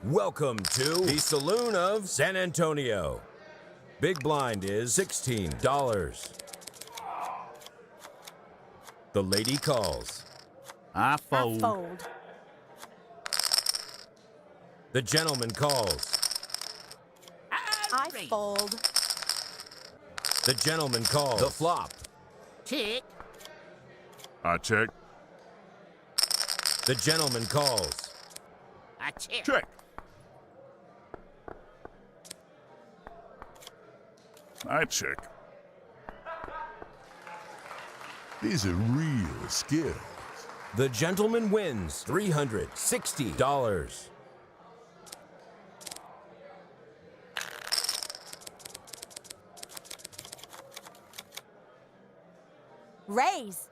Welcome to the Saloon of San Antonio. Big blind is $16. The lady calls. I fold. The gentleman calls. I fold. The gentleman calls. The flop. Check. I check. The gentleman calls. I check. Check. I check. These are real skills. The gentleman wins $360. Raise.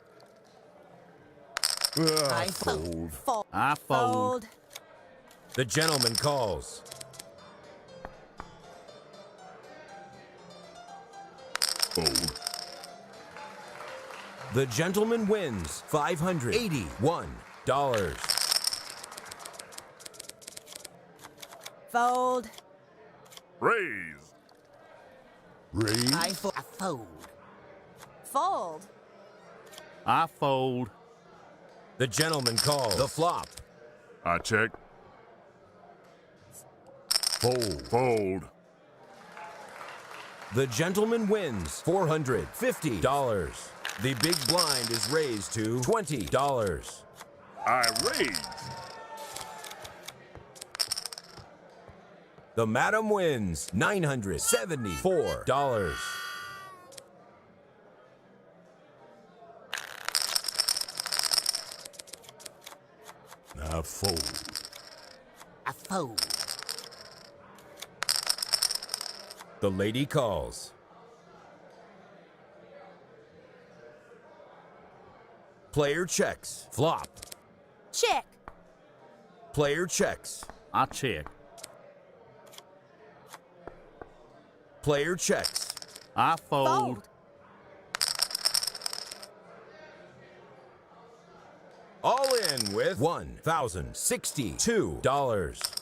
I fold. Fold. I fold. The gentleman calls. Fold. The gentleman wins $581. Fold. Raise. Raise. I fold. Fold. I fold. The gentleman calls. The flop. I check. Fold. Fold. The gentleman wins $450. The big blind is raised to $20. I raise. The madam wins $974. I fold. I fold. The lady calls. Player checks. Flop. Check. Player checks. I check. Player checks. I fold. Fold. All in with $1,062.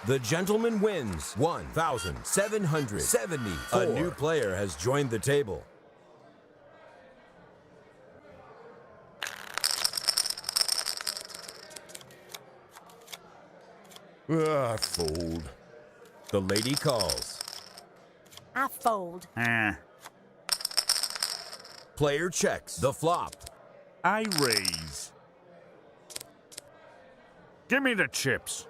The gentleman wins $1,774. A new player has joined the table. I fold. The lady calls. I fold. Player checks. The flop. I raise. Give me the chips.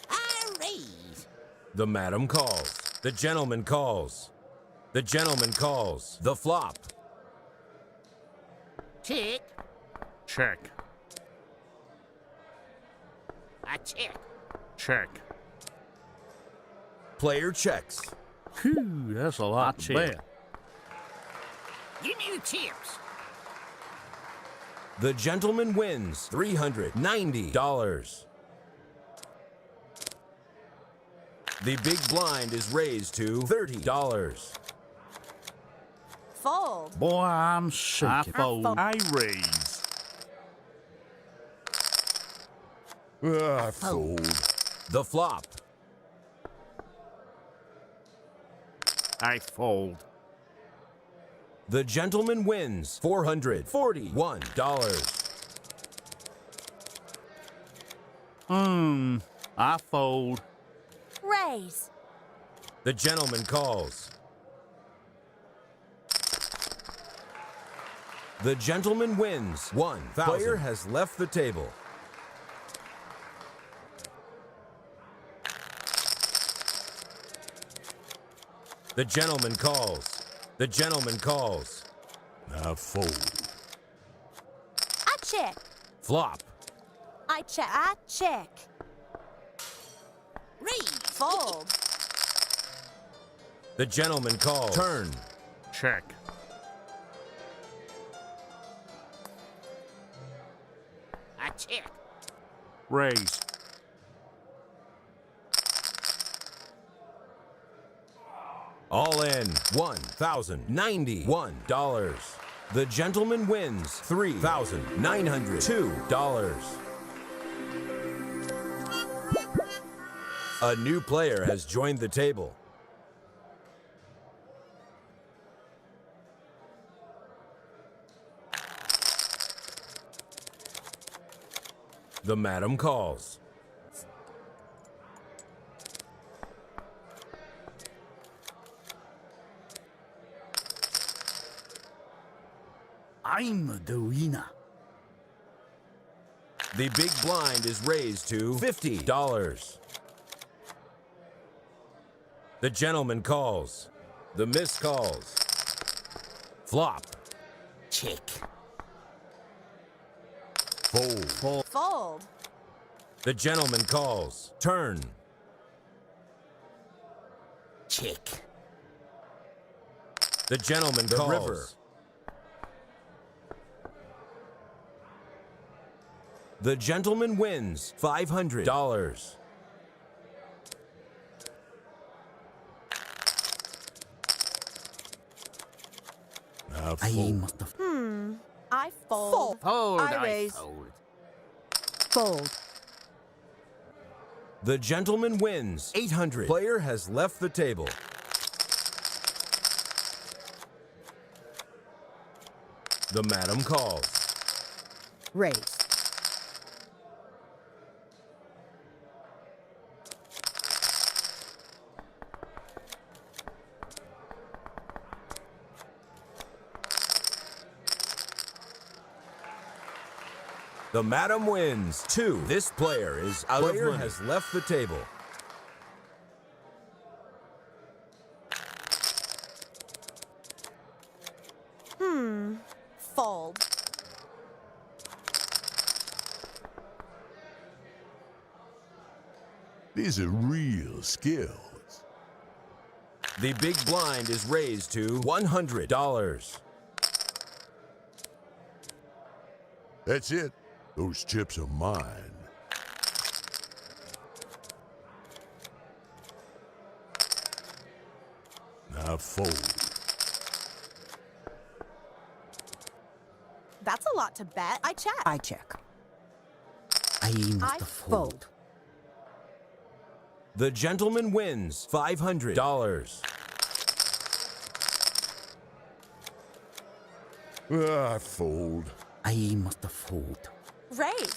I raise. The madam calls. The gentleman calls. The gentleman calls. The flop. Check. Check. I check. Check. Player checks. Phew, that's a lot to bet. Give me the chips. The gentleman wins $390. The big blind is raised to $30. Fold. Boy, I'm sick. I fold. fold. I raise. I fold. The flop. I fold. The gentleman wins $441. I fold. Raise. The gentleman calls. The gentleman wins $1,000. Player has left the table. The gentleman calls. The gentleman calls. I fold. I check. Flop. I check. I check. Raise. Fold. The gentleman calls. Turn. Check. I check. Raise. All in $1,091. The gentleman wins $3,902. A new player has joined the table. The madam calls. I'm the winner. The big blind is raised to $50. The gentleman calls. The miss calls. Flop. Check. Fold. Fold. The gentleman calls. Turn. Check. The gentleman The calls. river. The gentleman wins $500. Now I fold. must have I fold. Fold. I raise. fold. Fold. The gentleman wins $800. Player has left the table. The madam calls. Raise. The madam wins 2. This player is out Player of money. Has left the table. Fold. These are real skills. The big blind is raised to $100. That's it. Those chips are mine. Now fold. That's a lot to bet. I check. I check. I must I have Fold. The gentleman wins $500. I fold. I must have fold. Raise.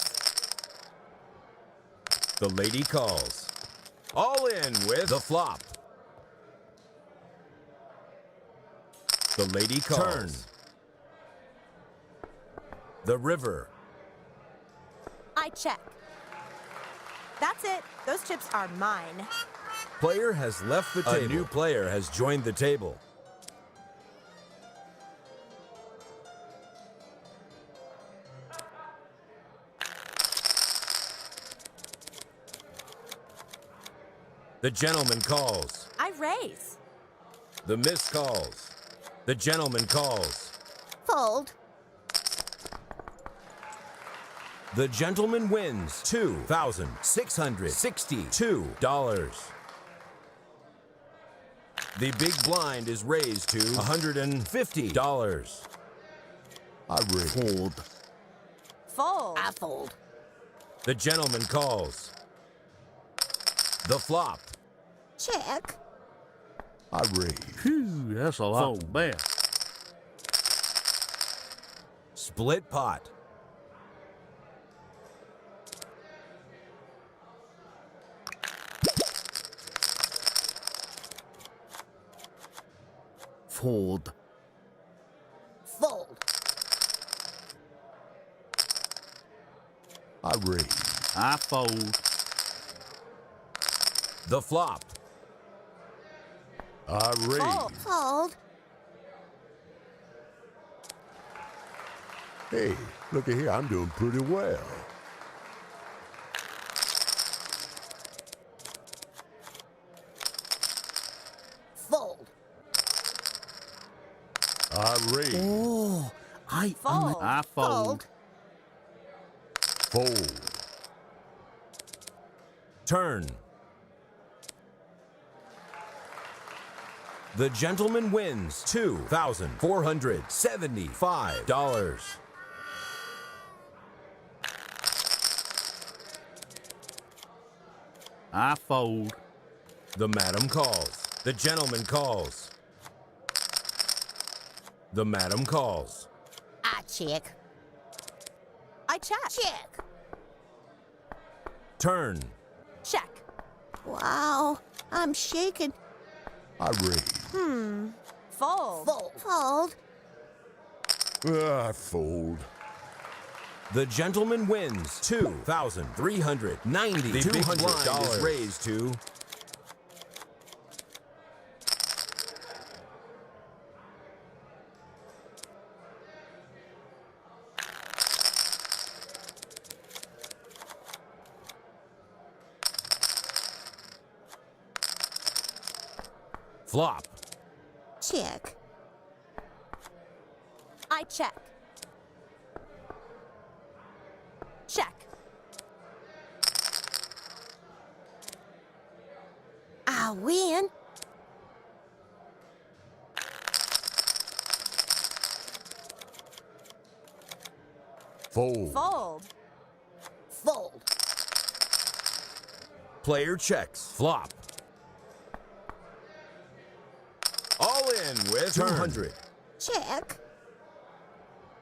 The lady calls. All in with the flop. The lady calls. Turn. The river. I check. That's it. Those chips are mine. Player has left the table. A new player has joined the table. The gentleman calls. I raise. The miss calls. The gentleman calls. Fold. The gentleman wins $2,662. The big blind is raised to $150. I raise. Fold. Fold. I fold. The gentleman calls. The flop. Check. I raise. Phew, that's a lot to bet. Split pot. Fold. Fold. I raise. I fold. The flop. I raise. Fold. Fold. Hey, look at here. I'm doing pretty well. Fold. I raise. Oh, I Fold. I fold. Fold. The gentleman wins $2,475. I fold. The madam calls. The gentleman calls. The madam calls. I check. I check. Check. Turn. Check. Wow, I'm shaking. I raise. Fold. Fold. Fold. I fold. The gentleman wins $2,390. The big blind is raised to flop. Check. I check. Check. I win. Fold. Fold. Fold. Player checks. Flop. All in with 200. Check.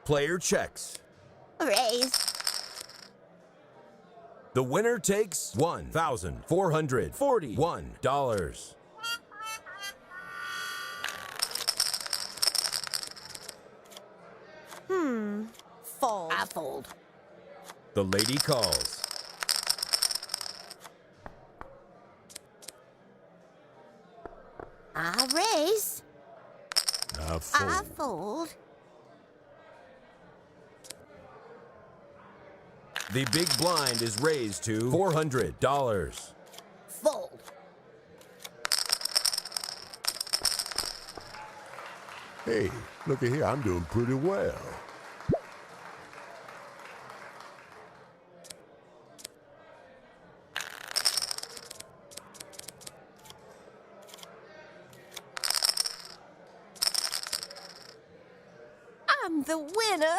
Player checks. Raise. The winner takes $1,441. Fold. I fold. The lady calls. I raise. I I fold. fold. The big blind is raised to $400. Fold. Hey, look at here. I'm doing pretty well. I'm the winner.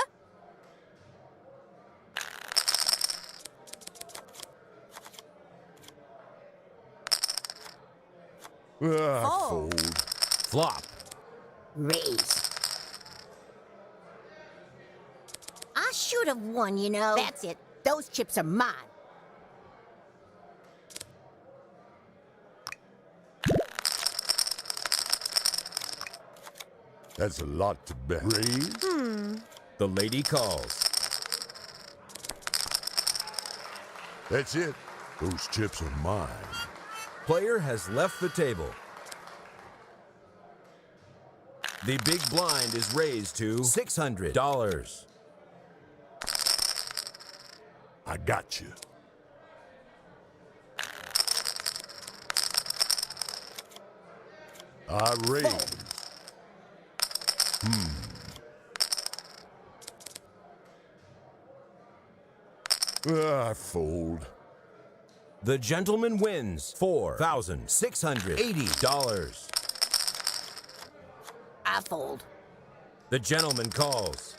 I Fold. fold. Flop. Raise. I should have won, you know. That's it. Those chips are mine. That's a lot to bet. Raise. The lady calls. That's it. Those chips are mine. Player has left the table. The big blind is raised to $600. I got you. I raise. I fold. The gentleman wins $4,680. I fold. The gentleman calls.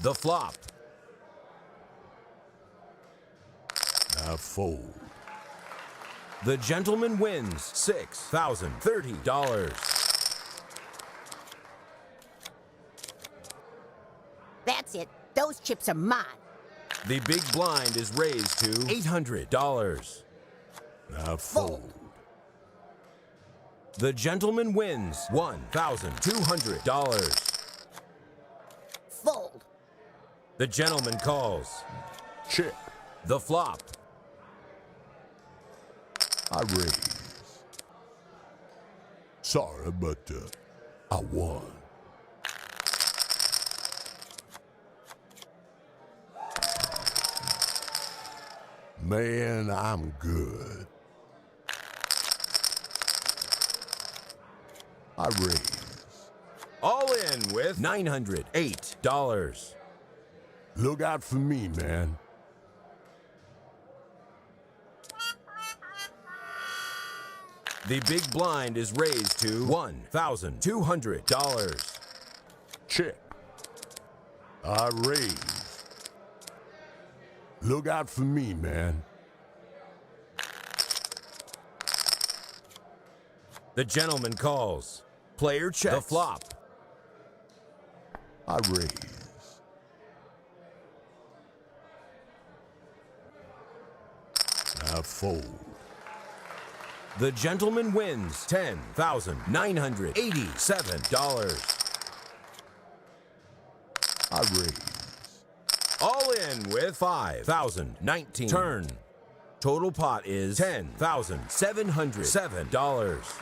The flop. I fold. The gentleman wins $6,030. That's it. Those chips are mine. The big blind is raised to $800. I fold. The gentleman wins $1,200. Fold. The gentleman calls. Check. The flop. I raise. Sorry, but I won. Man, I'm good. I raise. All in with $908. Look out for me, man. The big blind is raised to $1,200. Check. I raise. Look out for me, man. The gentleman calls. Player checks. The flop. I raise. I fold. The gentleman wins $10,987. I raise. All in with $5,019. Turn. Total pot is $10,707.